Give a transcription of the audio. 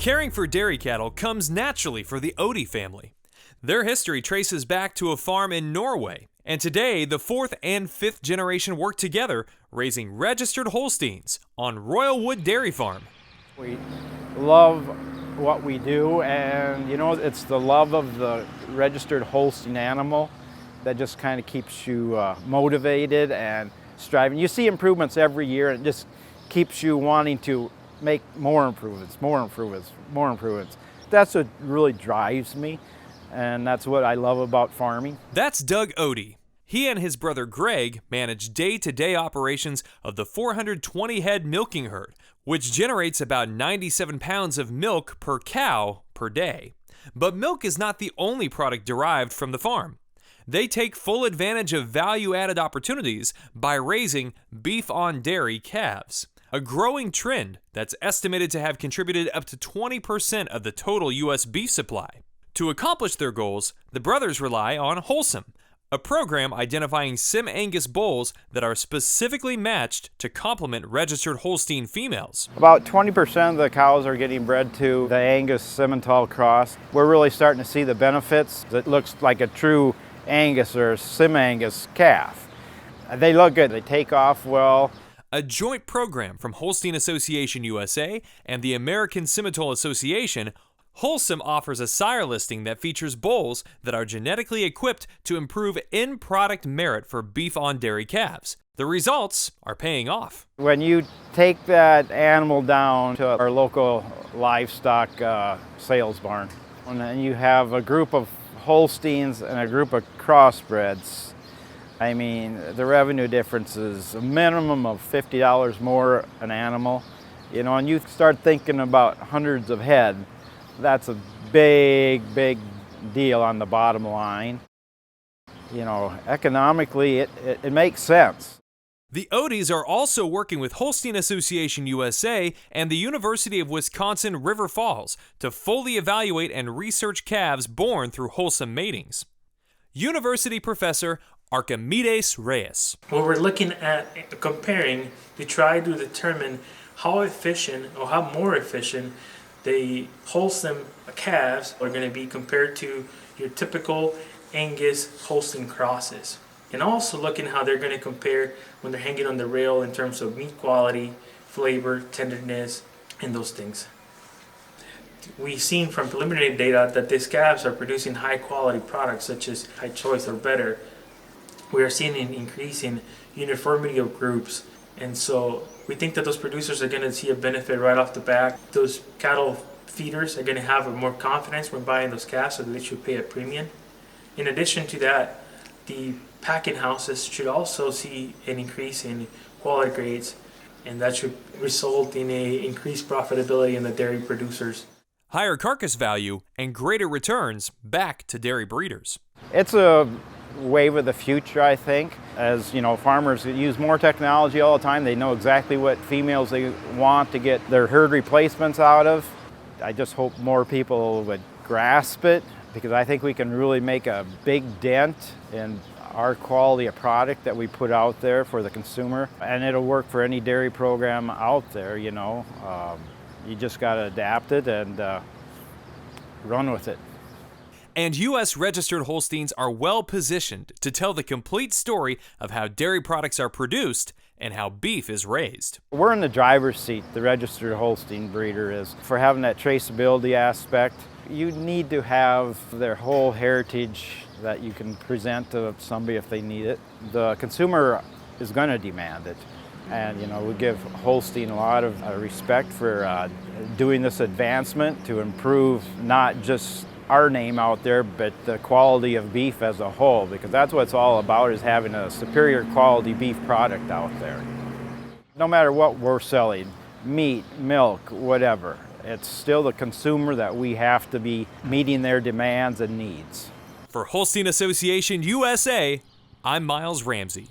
Caring for dairy cattle comes naturally for the Odie family. Their history traces back to a farm in Norway, and today the fourth and fifth generation work together, raising registered Holsteins on Royalwood Dairy Farm. We love what we do, and you know, it's the love of the registered Holstein animal that just kind of keeps you motivated and striving. You see improvements every year, and it just keeps you wanting to make more improvements. That's what really drives me, and that's what I love about farming. That's Doug Odie. He and his brother Greg manage day-to-day operations of the 420-head milking herd, which generates about 97 pounds of milk per cow per day. But milk is not the only product derived from the farm. They take full advantage of value-added opportunities by raising BeefonDairy calves, a growing trend that's estimated to have contributed up to 20% of the total U.S. beef supply. To accomplish their goals, the brothers rely on HOLSim, a program identifying Sim Angus bulls that are specifically matched to complement registered Holstein females. About 20% of the cows are getting bred to the Angus Simmental cross. We're really starting to see the benefits. It looks like a true Angus or Sim Angus calf. They look good, they take off well. A joint program from Holstein Association USA and the American Simmental Association, HOLSim offers a sire listing that features bulls that are genetically equipped to improve in-product merit for BeefonDairy calves. The results are paying off. When you take that animal down to our local livestock sales barn, and then you have a group of Holsteins and a group of crossbreds, I mean, the revenue difference is a minimum of $50 more an animal. You know, and you start thinking about hundreds of head, that's a big deal on the bottom line. You know, economically, it makes sense. The Odies are also working with Holstein Association USA and the University of Wisconsin River Falls to fully evaluate and research calves born through HOLSim matings. University professor Archimedes Reyes. What we're looking at comparing to try to determine how efficient or how more efficient the HOLSim calves are going to be compared to your typical Angus Holstein crosses. And also looking how they're going to compare when they're hanging on the rail in terms of meat quality, flavor, tenderness, and those things. We've seen from preliminary data that these calves are producing high quality products such as High Choice or better. We are seeing an increase in uniformity of groups, and so we think that those producers are going to see a benefit right off the bat. Those cattle feeders are going to have more confidence when buying those calves, so they should pay a premium. In addition to that, the packing houses should also see an increase in quality grades, and that should result in an increased profitability in the dairy producers. Higher carcass value and greater returns back to dairy breeders. It's a wave of the future, I think. As you know, farmers use more technology all the time. They know exactly what females they want to get their herd replacements out of. I just hope more people would grasp it, because I think we can really make a big dent in our quality of product that we put out there for the consumer. And it'll work for any dairy program out there, you know. You just got to adapt it and run with it. And U.S. registered Holsteins are well positioned to tell the complete story of how dairy products are produced and how beef is raised. We're in the driver's seat, the registered Holstein breeder is, for having that traceability aspect. You need to have their whole heritage that you can present to somebody if they need it. The consumer is going to demand it. And you know, we give Holstein a lot of respect for doing this advancement to improve not just our name out there, but the quality of beef as a whole, because that's what it's all about, is having a superior quality beef product out there. No matter what we're selling, meat, milk, whatever, it's still the consumer that we have to be meeting their demands and needs. For Holstein Association USA, I'm Miles Ramsey.